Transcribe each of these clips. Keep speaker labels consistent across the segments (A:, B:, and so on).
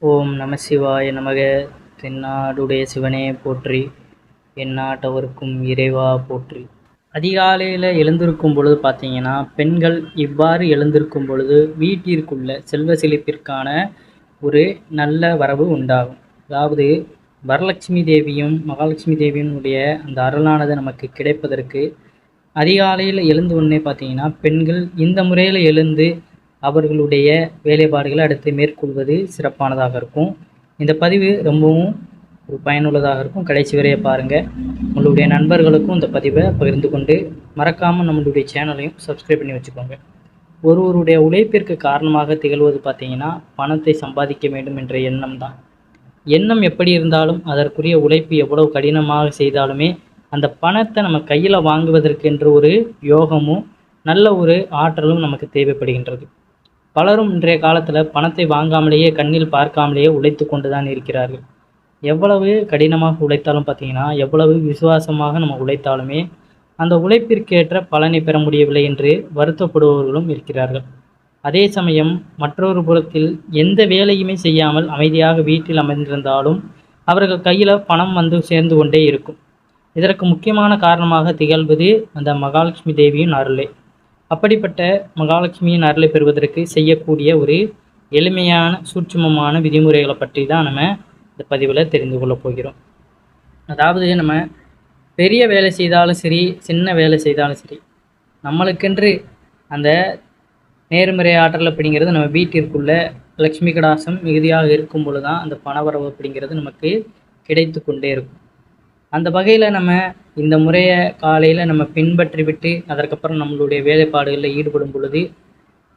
A: ஓம் நம சிவாய நமக. தென்னாடுடைய சிவனே போற்றி, எந்நாட்டவர்க்கும் இறைவா போற்றி. அதிகாலையில் எழுந்திருக்கும் பொழுது பார்த்தீங்கன்னா, பெண்கள் இவ்வாறு எழுந்திருக்கும் பொழுது வீட்டிற்குள்ள செல்வ செழிப்பிற்கான ஒரு நல்ல வரவு உண்டாகும். அதாவது வரலட்சுமி தேவியும் மகாலட்சுமி தேவியினுடைய அந்த அருளானது நமக்கு கிடைப்பதற்கு அதிகாலையில் எழுந்து உடனே பார்த்தீங்கன்னா, பெண்கள் இந்த முறையில் எழுந்து அவர்களுடைய வேலைப்பாடுகளை அடுத்து மேற்கொள்வது சிறப்பானதாக இருக்கும். இந்த பதிவு ரொம்பவும் ஒரு பயனுள்ளதாக இருக்கும். கடைசி வரைய பாருங்கள். உங்களுடைய நண்பர்களுக்கும் இந்த பதிவை பகிர்ந்து கொண்டு மறக்காமல் நம்மளுடைய சேனலையும் சப்ஸ்கிரைப் பண்ணி வச்சுக்கோங்க. ஒருவருடைய உழைப்பிற்கு காரணமாக திகழ்வது பார்த்திங்கன்னா, பணத்தை சம்பாதிக்க வேண்டும் என்ற எண்ணம் தான். எண்ணம் எப்படி இருந்தாலும் அதற்குரிய உழைப்பு எவ்வளவு கடினமாக செய்தாலுமே அந்த பணத்தை நம்ம கையில் வாங்குவதற்கென்று ஒரு யோகமும் நல்ல ஒரு ஆற்றலும் நமக்கு தேவைப்படுகின்றது. பலரும் இன்றைய காலத்தில் பணத்தை வாங்காமலேயே கண்ணில் பார்க்காமலேயே உழைத்து கொண்டு தான் இருக்கிறார்கள். எவ்வளவு கடினமாக உழைத்தாலும் பார்த்திங்கன்னா, எவ்வளவு விசுவாசமாக நம்ம உழைத்தாலுமே அந்த உழைப்பிற்கேற்ற பலனை பெற முடியவில்லை என்று வருத்தப்படுபவர்களும் இருக்கிறார்கள். அதே சமயம் மற்றொரு புறத்தில் எந்த வேலையுமே செய்யாமல் அமைதியாக வீட்டில் அமர்ந்திருந்தாலும் அவர்கள் கையில் பணம் வந்து சேர்ந்து கொண்டே இருக்கும். இதற்கு முக்கியமான காரணமாக திகழ்வது அந்த மகாலட்சுமி தேவியின் அருளே. அப்படிப்பட்ட மகாலட்சுமியின் அருளை பெறுவதற்கு செய்யக்கூடிய ஒரு எளிமையான சூட்சுமமான விதிமுறைகளை பற்றி தான் நம்ம இந்த பதிவில் தெரிந்து கொள்ள போகிறோம். அதாவது நம்ம பெரிய வேலை செய்தாலும் சரி, சின்ன வேலை செய்தாலும் சரி, நம்மளுக்கென்று அந்த நேர்மறை ஆற்றல் அப்படிங்கிறது நம்ம வீட்டிற்குள்ள லக்ஷ்மி கடாசம் மிகுதியாக இருக்கும் பொழுது தான் அந்த பணவரவு அப்படிங்கிறது நமக்கு கிடைத்து கொண்டே இருக்கும். அந்த வகையில் நம்ம இந்த முறையை காலையில் நம்ம பின்பற்றி விட்டு அதற்கப்புறம் நம்மளுடைய வேலைப்பாடுகளில் ஈடுபடும் பொழுது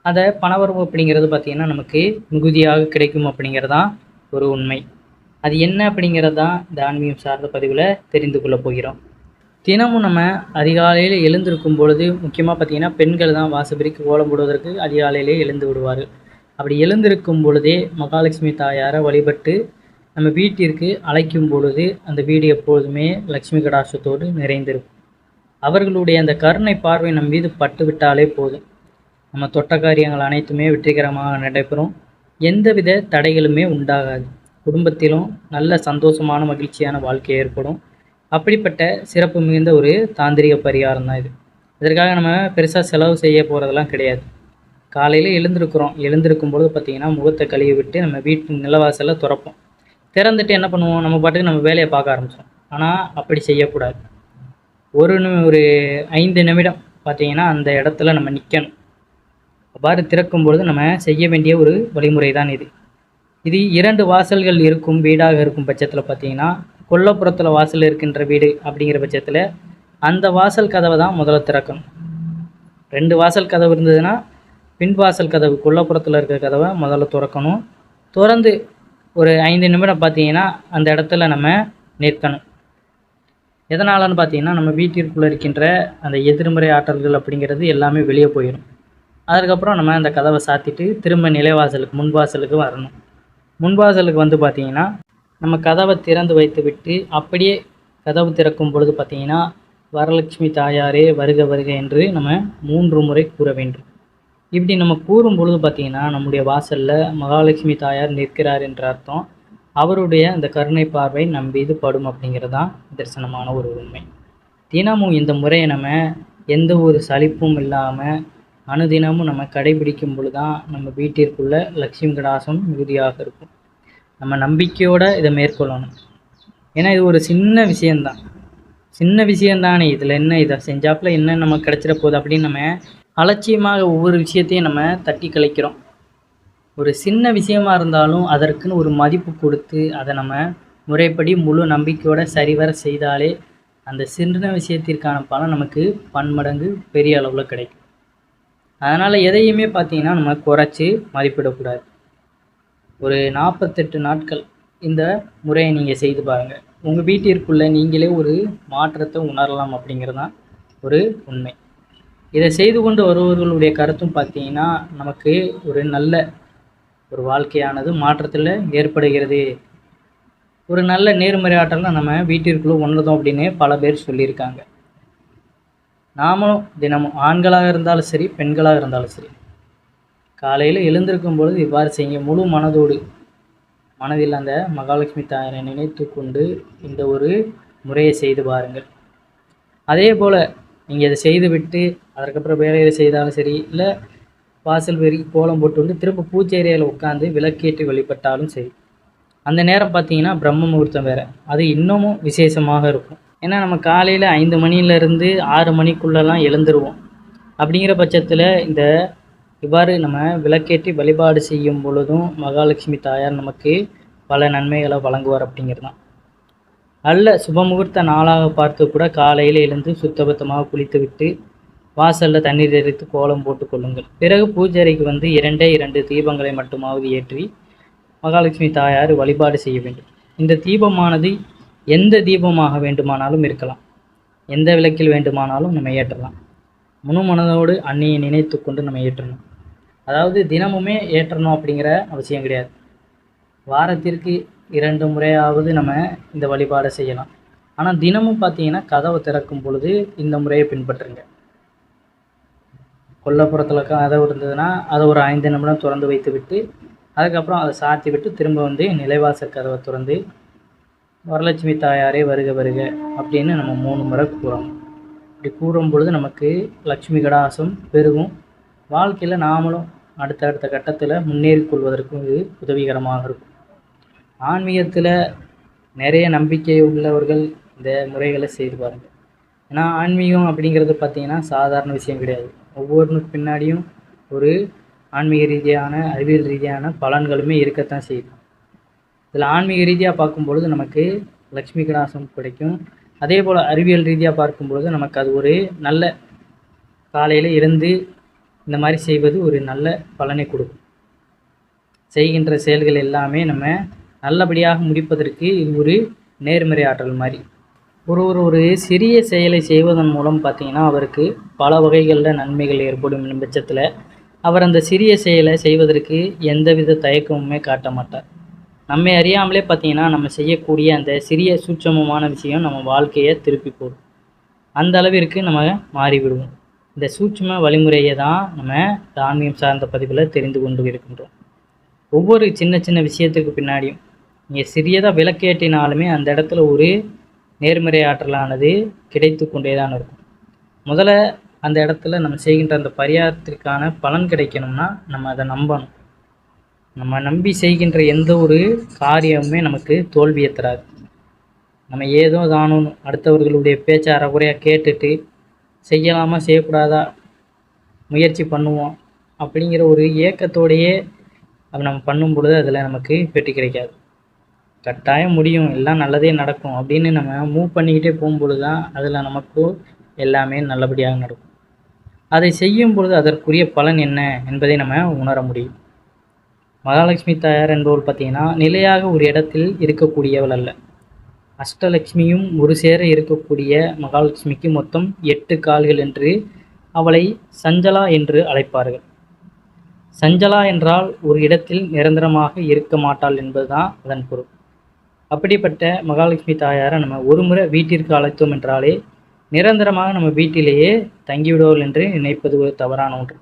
A: அதை பணவரவு அப்படிங்கிறது பார்த்திங்கன்னா நமக்கு மிகுதியாக கிடைக்கும் அப்படிங்கிறதான் ஒரு உண்மை. அது என்ன அப்படிங்கிறது தான் இந்த ஆன்மீகம் சார்ந்த பதிவில் தெரிந்து கொள்ள போகிறோம். தினமும் நம்ம அதிகாலையில் எழுந்திருக்கும் பொழுது முக்கியமாக பார்த்திங்கன்னா பெண்கள் தான் வாசப்பிரிக்கு கோலம் போடுவதற்கு அதிகாலையிலே எழுந்து விடுவார்கள். அப்படி எழுந்திருக்கும் பொழுதே மகாலட்சுமி தாயாரை வழிபட்டு நம்ம வீட்டிற்கு அழைக்கும் பொழுது அந்த வீடு எப்பொழுதுமே லக்ஷ்மி கடாட்சத்தோடு நிறைந்திருக்கும். அவர்களுடைய அந்த கருணை பார்வை நம் மீது பட்டு விட்டாலே போதும், நம்ம தொட்ட காரியங்கள் அனைத்துமே வெற்றிகரமாக நடைபெறும். எந்தவித தடைகளுமே உண்டாகாது. குடும்பத்திலும் நல்ல சந்தோஷமான மகிழ்ச்சியான வாழ்க்கை ஏற்படும். அப்படிப்பட்ட சிறப்பு மிகுந்த ஒரு தாந்திரிக பரிகாரம் தான் இது. இதற்காக நம்ம பெருசாக செலவு செய்ய போகிறதெல்லாம் கிடையாது. காலையில் எழுந்திருக்கும் பொழுது பார்த்திங்கன்னா முகத்தை கழுவி விட்டு நம்ம வீட்டு நிலவாசலை திறப்போம். திறந்துட்டு என்ன பண்ணுவோம், நம்ம பாட்டுக்கு நம்ம வேலையை பார்க்க ஆரம்பித்தோம். ஆனால் அப்படி செய்யக்கூடாது. ஒரு 5 நிமிடம் பார்த்திங்கன்னா அந்த இடத்துல நம்ம நிற்கணும். அவ்வாறு திறக்கும் பொழுது நம்ம செய்ய வேண்டிய ஒரு வழிமுறை தான் இது. இது 2 வாசல்கள் இருக்கும் வீடாக இருக்கும் பட்சத்தில் பார்த்திங்கன்னா, கொல்லப்புறத்தில் வாசல் இருக்கின்ற வீடு அப்படிங்கிற பட்சத்தில் அந்த வாசல் கதவை தான் முதல்ல திறக்கணும். 2 வாசல் கதவு இருந்ததுன்னா பின்வாசல் கதவு கொல்லப்புறத்தில் இருக்கிற கதவை முதல்ல திறக்கணும். திறந்து ஒரு 5 நிமிடம் பார்த்திங்கன்னா அந்த இடத்துல நம்ம நிற்கணும். எதனாலன்னு பார்த்திங்கன்னா, நம்ம வீட்டிற்குள்ளே இருக்கின்ற அந்த எதிர்மறை ஆற்றல்கள் அப்படிங்கிறது எல்லாமே வெளியே போயிடும். அதுக்கப்புறம் நம்ம அந்த கதவை சாத்திட்டு திரும்ப நிலைவாசலுக்கு முன்வாசலுக்கு வரணும். முன்வாசலுக்கு வந்து பார்த்திங்கன்னா நம்ம கதவை திறந்து வைத்து விட்டு அப்படியே கதவு திறக்கும் பொழுது பார்த்திங்கன்னா, வரலட்சுமி தாயாரே வருக வருக என்று நம்ம 3 முறை கூற வேண்டும். இப்படி நம்ம கூறும் பொழுது பார்த்திங்கன்னா நம்முடைய வாசலில் மகாலட்சுமி தாயார் நிற்கிறார் என்ற அர்த்தம். அவருடைய அந்த கருணை பார்வை நம் மீது படும் அப்படிங்கிறது தான் தரிசனமான ஒரு உண்மை. தினமும் இந்த முறையை நம்ம எந்த ஒரு சலிப்பும் இல்லாமல் அனுதினமும் நம்ம கடைபிடிக்கும் பொழுது தான் நம்ம வீட்டிற்குள்ள லக்ஷ்மி கடாசம் மிகுதியாக இருக்கும். நம்ம நம்பிக்கையோடு இதை மேற்கொள்ளணும். ஏன்னா இது ஒரு சின்ன விஷயந்தானே, இதில் என்ன, இதை செஞ்சாப்புல என்ன நமக்கு கிடச்சிட போகுது அப்படின்னு நம்ம அலட்சியமாக ஒவ்வொரு விஷயத்தையும் நம்ம தட்டி கழிக்கிறோம். ஒரு சின்ன விஷயமா இருந்தாலும் அதற்குன்னு ஒரு மதிப்பு கொடுத்து அதை நம்ம முறைப்படி முழு நம்பிக்கையோடு சரிவர செய்தாலே அந்த சின்ன விஷயத்திற்கான பலன் நமக்கு பன்மடங்கு பெரிய அளவில் கிடைக்கும். அதனால் எதையுமே பார்த்திங்கன்னா நம்ம குறைச்சி மதிப்பிடக்கூடாது. ஒரு 48 நாட்கள் இந்த முறையை நீங்கள் செய்து பாருங்கள். உங்கள் வீட்டிற்குள்ளே நீங்களே ஒரு மாற்றத்தை உணரலாம் அப்படிங்கிறது தான் ஒரு உண்மை. இதை செய்து கொண்டு வருபவர்களுடைய கருத்தும் பார்த்திங்கன்னா, நமக்கு ஒரு நல்ல ஒரு வாழ்க்கையானது மாற்றத்தில் ஏற்படுகிறது. ஒரு நல்ல நேர்மறை ஆற்றலாம் நம்ம வீட்டிற்குள்ளே உணர்ந்தோம் அப்படின்னு பல பேர் சொல்லியிருக்காங்க. நாமளும் தினமும் ஆண்களாக இருந்தாலும் சரி, பெண்களாக இருந்தாலும் சரி, காலையில் எழுந்திருக்கும் பொழுது இவ்வாறு செய்ய முழு மனதோடு மனதில் அந்த மகாலட்சுமி தாயாரை நினைத்து கொண்டு இந்த ஒரு முறையை செய்து பாருங்கள். அதே போல் நீங்கள் இதை செய்துவிட்டு அதற்கப்புறம் வேறு எது செய்தாலும் சரி, இல்லை வாசல் பெருக்கி கோலம் போட்டு வந்து திரும்ப பூஜை அறையில் உட்காந்து விளக்கேற்றி வழிபட்டாலும் சரி, அந்த நேரம் பார்த்தீங்கன்னா பிரம்ம முகூர்த்தம் வேறு, அது இன்னமும் விசேஷமாக இருக்கும். ஏன்னா நம்ம காலையில் 5 மணிலேருந்து 6 மணிக்குள்ளெல்லாம் எழுந்துருவோம். அப்படிங்கிற பட்சத்தில் இந்த இவ்வாறு நம்ம விளக்கேற்றி வழிபாடு செய்யும் பொழுதும் மகாலட்சுமி தாயார் நமக்கு பல நன்மைகளை வழங்குவார் அப்படிங்கிறது தான். நல்ல சுபமுகூர்த்த நாளாக பார்த்து கூட காலையில் எழுந்து சுத்தபத்தமாக குளித்துவிட்டு வாசலில் தண்ணீர் எரித்து கோலம் போட்டு கொள்ளுங்கள். பிறகு பூஜை அறைக்கு வந்து 2 தீபங்களை மட்டுமாவது ஏற்றி மகாலட்சுமி தாயார் வழிபாடு செய்ய வேண்டும். இந்த தீபமானது எந்த தீபமாக வேண்டுமானாலும் இருக்கலாம், எந்த விளக்கில் வேண்டுமானாலும் நம்ம ஏற்றலாம். முழு மனதோடு அன்னையை நினைத்து கொண்டு நம்ம ஏற்றணும். அதாவது தினமுமே ஏற்றணும் அப்படிங்கிற அவசியம் கிடையாது. வாரத்திற்கு 2 முறையாவது நம்ம இந்த வழிபாடை செய்யலாம். ஆனால் தினமும் பார்த்தீங்கன்னா கதவை திறக்கும் பொழுது இந்த முறையை பின்பற்றுங்க. கொல்லைப்புறத்தில் கதவு இருந்ததுன்னா அதை ஒரு 5 நிமிடம் திறந்து வைத்து விட்டு அதுக்கப்புறம் அதை சாத்தி விட்டு திரும்ப வந்து நிலைவாசல் கதவை திறந்து வரலட்சுமி தாயாரே வருக வருக அப்படின்னு நம்ம 3 முறை கூறணும். இப்படி கூறும் பொழுது நமக்கு லட்சுமி கடாசம் பெருகும். வாழ்க்கையில் நாமளும் அடுத்தடுத்த கட்டத்தில் முன்னேறி கொள்வதற்கும் இது உதவிகரமாக இருக்கும். ஆன்மீகத்தில் நிறைய நம்பிக்கை உள்ளவர்கள் இந்த முறைகளை செய்து பாருங்கள். ஏன்னா ஆன்மீகம் அப்படிங்கிறது பார்த்திங்கன்னா சாதாரண விஷயம் கிடையாது. ஒவ்வொருனுக்கு பின்னாடியும் ஒரு ஆன்மீக ரீதியான அறிவியல் ரீதியான பலன்களுமே இருக்கத்தான் செய்யுது. இதில் ஆன்மீக ரீதியாக பார்க்கும்பொழுது நமக்கு லக்ஷ்மி கடாசம் கிடைக்கும். அதே போல் அறிவியல் ரீதியாக பார்க்கும்பொழுது நமக்கு அது ஒரு நல்ல காலையில் இருந்து இந்த மாதிரி செய்வது ஒரு நல்ல பலனை கொடுக்கும். செய்கின்ற செயல்கள் எல்லாமே நம்ம நல்லபடியாக முடிப்பதற்கு இது ஒரு நேர்மறை ஆற்றல் மாதிரி. ஒரு சிறிய செயலை செய்வதன் மூலம் பார்த்திங்கன்னா அவருக்கு பல வகைகளில் நன்மைகள் ஏற்படும் பட்சத்தில் அவர் அந்த சிறிய செயலை செய்வதற்கு எந்தவித தயக்கமுமே காட்ட மாட்டார். நம்மை அறியாமலே பார்த்திங்கன்னா நம்ம செய்யக்கூடிய அந்த சிறிய சூட்சமமான விஷயம் நம்ம வாழ்க்கையை திருப்பி போடும். அந்த அளவிற்கு நம்ம மாறிவிடுவோம். இந்த சூட்சம வழிமுறையை தான் நம்ம ஆன்மீகம் சார்ந்த பதிவில் தெரிந்து கொண்டு இருக்கின்றோம். ஒவ்வொரு சின்ன சின்ன விஷயத்துக்கு பின்னாடியும் நீங்கள் சிறியதாக விளக்கேற்றினாலுமே அந்த இடத்துல ஒரு நேர்மறை ஆற்றலானது கிடைத்து கொண்டே தான் இருக்கும். முதல்ல அந்த இடத்துல நம்ம செய்கின்ற அந்த பரிகாரத்திற்கான பலன் கிடைக்கணும்னா நம்ம அதை நம்பணும். நம்ம நம்பி செய்கின்ற எந்த ஒரு காரியமுமே நமக்கு தோல்வியை தராது. நம்ம ஏதோ தானும் அடுத்தவர்களுடைய பேச்சை அறகுறையாக கேட்டுட்டு செய்யலாமா செய்யக்கூடாதா முயற்சி பண்ணுவோம் அப்படிங்கிற ஒரு ஏக்கத்தோடையே அப்போ நம்ம பண்ணும் பொழுது அதில் நமக்கு வெற்றி கிடைக்காது. கட்டாயம் முடியும், எல்லாம் நல்லதே நடக்கும் அப்படின்னு நம்ம மூவ் பண்ணிக்கிட்டே போகும்பொழுது தான் அதில் நமக்கு எல்லாமே நல்லபடியாக நடக்கும். அதை செய்யும் பொழுது அதற்குரிய பலன் என்ன என்பதை நம்ம உணர முடியும். மகாலட்சுமி தாயார் என்பவள் பார்த்திங்கன்னா நிலையாக ஒரு இடத்தில் இருக்கக்கூடியவள் அல்ல. அஷ்டலட்சுமியும் ஒரு சேர இருக்கக்கூடிய மகாலட்சுமிக்கு மொத்தம் 8 கால்கள் என்று அவளை சஞ்சலா என்று அழைப்பார்கள். சஞ்சலா என்றால் ஒரு இடத்தில் நிரந்தரமாக இருக்க மாட்டாள் என்பதுதான் அதன் பொருள். அப்படிப்பட்ட மகாலட்சுமி தாயாரை நம்ம ஒரு முறை வீட்டிற்கு அழைத்தோம் என்றாலே நிரந்தரமாக நம்ம வீட்டிலேயே தங்கிவிடுவோம் என்று நினைப்பது ஒரு தவறான ஒன்று.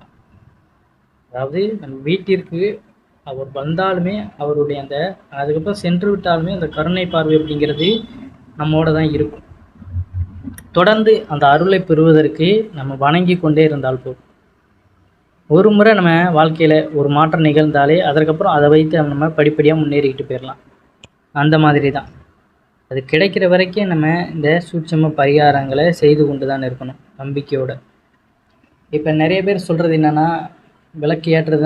A: அதாவது நம்ம வீட்டிற்கு அவர் வந்தாலுமே அவருடைய அந்த அதுக்கப்புறம் சென்று விட்டாலுமே அந்த கருணை பார்வை அப்படிங்கிறது நம்மோட தான் இருக்கும். தொடர்ந்து அந்த அருளை பெறுவதற்கு நம்ம வணங்கி கொண்டே இருந்தால் போதும். ஒரு முறை நம்ம வாழ்க்கையில் ஒரு மாற்றம் நிகழ்ந்தாலே அதற்கப்புறம் அதை வைத்து நம்ம படிப்படியாக முன்னேறிக்கிட்டு போயிடலாம். அந்த மாதிரி தான் அது கிடைக்கிற வரைக்கும் நம்ம இந்த சூட்சம பரிகாரங்களை செய்து கொண்டு தான் இருக்கணும் நம்பிக்கையோடு. இப்போ நிறைய பேர் சொல்கிறது என்னென்னா, விளக்கு ஏற்ற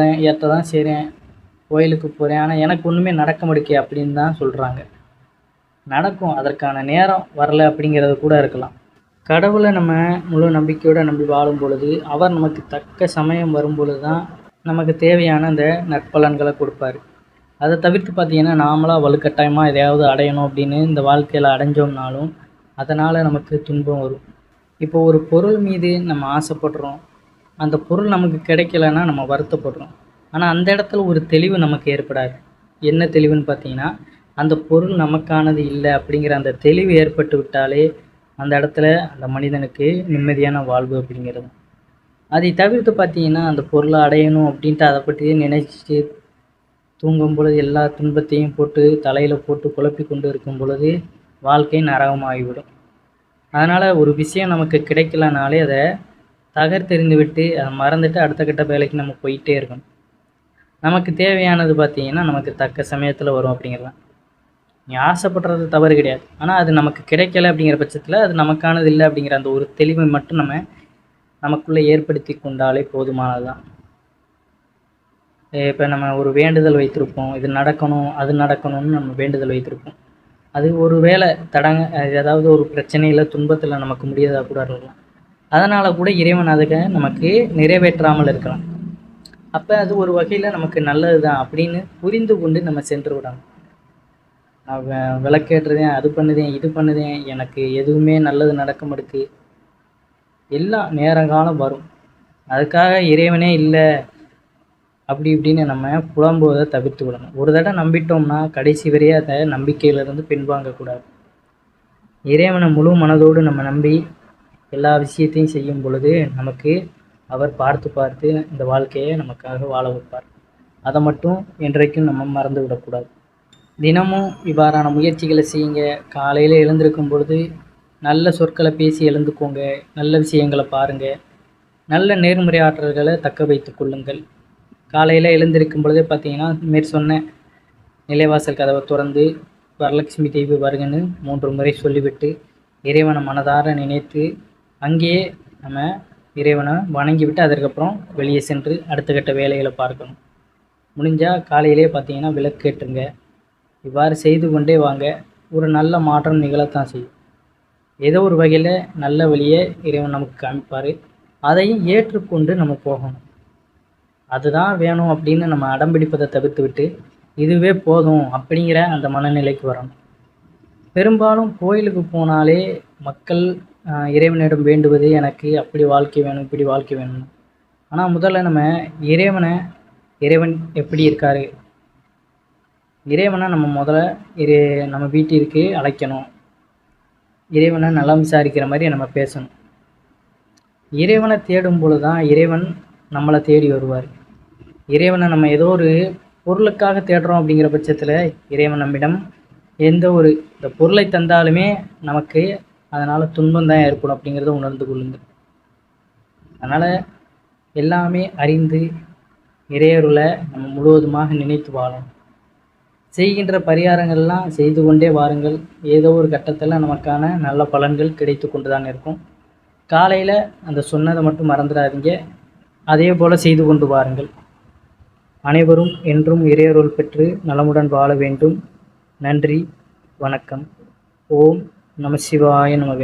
A: தான் செய்கிறேன், கோயிலுக்கு போகிறேன், ஆனால் எனக்கு ஒன்றுமே நடக்க மாட்டேங்குது அப்படின்னு தான் சொல்கிறாங்க. நடக்கும், அதற்கான நேரம் வரல அப்படிங்கிறது கூட இருக்கலாம். கடவுளை நம்ம முழு நம்பிக்கையோடு நம்பி வாழும் பொழுது அவர் நமக்கு தக்க சமயம் வரும் பொழுது தான் நமக்கு தேவையான அந்த நற்பலன்களை கொடுப்பார். அதை தவிர்த்து பார்த்திங்கன்னா நாமளாக வலுக்கட்டாயமாக எதையாவது அடையணும் அப்படின்னு இந்த வாழ்க்கையில் அடைஞ்சோம்னாலும் அதனால் நமக்கு துன்பம் வரும். இப்போ ஒரு பொருள் மீது நம்ம ஆசைப்படுறோம், அந்த பொருள் நமக்கு கிடைக்கலன்னா நம்ம வருத்தப்படுறோம். ஆனால் அந்த இடத்துல ஒரு தெளிவு நமக்கு ஏற்படாது. என்ன தெளிவுன்னு பார்த்திங்கன்னா, அந்த பொருள் நமக்கானது இல்லை அப்படிங்கிற அந்த தெளிவு ஏற்பட்டு விட்டாலே அந்த இடத்துல அந்த மனிதனுக்கு நிம்மதியான வாழ்வு அப்படிங்கிறது. அதை தவிர்த்து பார்த்திங்கன்னா அந்த பொருளை அடையணும் அப்படின்ட்டு அதை பற்றி நினைச்சிட்டு தூங்கும் பொழுது எல்லா துன்பத்தையும் போட்டு தலையில் போட்டு குழப்பி கொண்டு இருக்கும் பொழுது வாழ்க்கை நரகமாகிவிடும். அதனால் ஒரு விஷயம் நமக்கு கிடைக்கலனாலே அதை தகர்த்தெறிந்து விட்டு அதை மறந்துட்டு அடுத்த கட்ட வேலைக்கு நம்ம போயிட்டே இருக்கணும். நமக்கு தேவையானது பார்த்திங்கன்னா நமக்கு தக்க சமயத்தில் வரும் அப்படிங்கிறதான். நீ ஆசைப்படுறது தவறு கிடையாது. ஆனால் அது நமக்கு கிடைக்கல அப்படிங்கிற பட்சத்தில் அது நமக்கானது இல்லை அப்படிங்கிற அந்த ஒரு தெளிவை மட்டும் நமக்குள்ளே ஏற்படுத்தி கொண்டாலே போதுமானது தான். இப்போ நம்ம ஒரு வேண்டுதல் வைத்திருப்போம், இது நடக்கணும் அது நடக்கணும்னு நம்ம வேண்டுதல் வைத்திருப்போம். அது ஒரு வேளை ஏதாவது ஒரு பிரச்சனையில் துன்பத்தில் நமக்கு முடியாததாக கூட இருக்கலாம். அதனால் கூட இறைவன் அதுக்கு நமக்கு நிறைவேற்றாமல் இருக்கலாம். அப்போ அது ஒரு வகையில் நமக்கு நல்லது தான் அப்படின்னு புரிந்து கொண்டு நம்ம சென்று விடணும். நான் விளக்கேற்றுதேன், அது பண்ணுதேன், இது பண்ணுதேன், எனக்கு எதுவுமே நல்லது நடக்க மாட்டுக்கு, எல்லாம் நேரங்காலம் வரும், அதுக்காக இறைவனே இல்லை அப்படி இப்படின்னு நம்ம புலம்புவதை தவிர்த்து விடணும். ஒரு தடவை நம்பிட்டோம்னா கடைசி வரையே அதை நம்பிக்கையிலிருந்து பின்வாங்கக்கூடாது. இறைவனை முழு மனதோடு நம்ம நம்பி எல்லா விஷயத்தையும் செய்யும் பொழுது நமக்கு அவர் பார்த்து பார்த்து இந்த வாழ்க்கையை நமக்காக வாழ வைப்பார். அதை மட்டும் என்றைக்கும் நம்ம மறந்து விடக்கூடாது. தினமும் இவ்வாறான முயற்சிகளை செய்யுங்க. காலையில் எழுந்திருக்கும் பொழுது நல்ல சொற்களை பேசி எழுந்துக்கோங்க, நல்ல விஷயங்களை பாருங்கள், நல்ல நேர்முறை ஆற்றல்களை தக்க வைத்து கொள்ளுங்கள். காலையில் எழுந்திருக்கும் பொழுதே பார்த்தீங்கன்னா சொன்ன நிலைவாசல் கதவை திறந்து வரலட்சுமி தேவி வருகன்னு 3 முறை சொல்லிவிட்டு இறைவனை மனதார நினைத்து அங்கேயே நம்ம இறைவனை வணங்கிவிட்டு அதற்கப்புறம் வெளியே சென்று அடுத்த கட்ட வேலைகளை பார்க்கணும். முடிஞ்சால் காலையிலே பார்த்தீங்கன்னா விளக்கேற்றுங்க. இவ்வாறு செய்து கொண்டே வாங்க, ஒரு நல்ல மாற்றம் நிகழத்தான் செய்யும். ஏதோ ஒரு வகையில் நல்ல வழியை இறைவன் நமக்கு காமிப்பார். அதையும் ஏற்றுக்கொண்டு நம்ம போகணும். அதுதான் வேணும் அப்படின்னு நம்ம அடம்பிடிப்பதை தவிர்த்து விட்டு இதுவே போதும் அப்படிங்கிற அந்த மனநிலைக்கு வரணும். பெரும்பாலும் கோயிலுக்கு போனாலே மக்கள் இறைவனிடம் வேண்டுவது எனக்கு அப்படி வாழ்க்கை வேணும், இப்படி வாழ்க்கை வேணும். ஆனால் முதல்ல நம்ம இறைவன் எப்படி இருக்கார், இறைவனை நம்ம முதல்ல நம்ம வீட்டிற்கு அழைக்கணும். இறைவனை நலம் விசாரிக்கிற மாதிரி நம்ம பேசணும். இறைவனை தேடும் பொழுது தான் இறைவன் நம்மளை தேடி வருவார். இறைவனை நம்ம ஏதோ ஒரு பொருளுக்காக தேடுறோம் அப்படிங்கிற பட்சத்தில் இறைவன் நம்மிடம் இந்த பொருளை தந்தாலுமே நமக்கு அதனால் துன்பம் தான் ஏற்படும் அப்படிங்கிறத உணர்ந்து கொள்ளுங்கள். அதனால் எல்லாமே அறிந்து இறையருளை நம்ம முழுவதுமாக நினைத்து வாழணும். செய்கின்ற பரிகாரங்கள்லாம் செய்து கொண்டே வாருங்கள். ஏதோ ஒரு கட்டத்தில் நமக்கான நல்ல பலன்கள் கிடைத்து கொண்டு தான் இருக்கும். காலையில் அந்த சொன்னதை மட்டும் மறந்துடாதீங்க. அதே போல் செய்து கொண்டு வாருங்கள். அனைவரும் என்றும் இறையருள் பெற்று நலமுடன் வாழ வேண்டும். நன்றி, வணக்கம். ஓம் நம சிவாய நமக.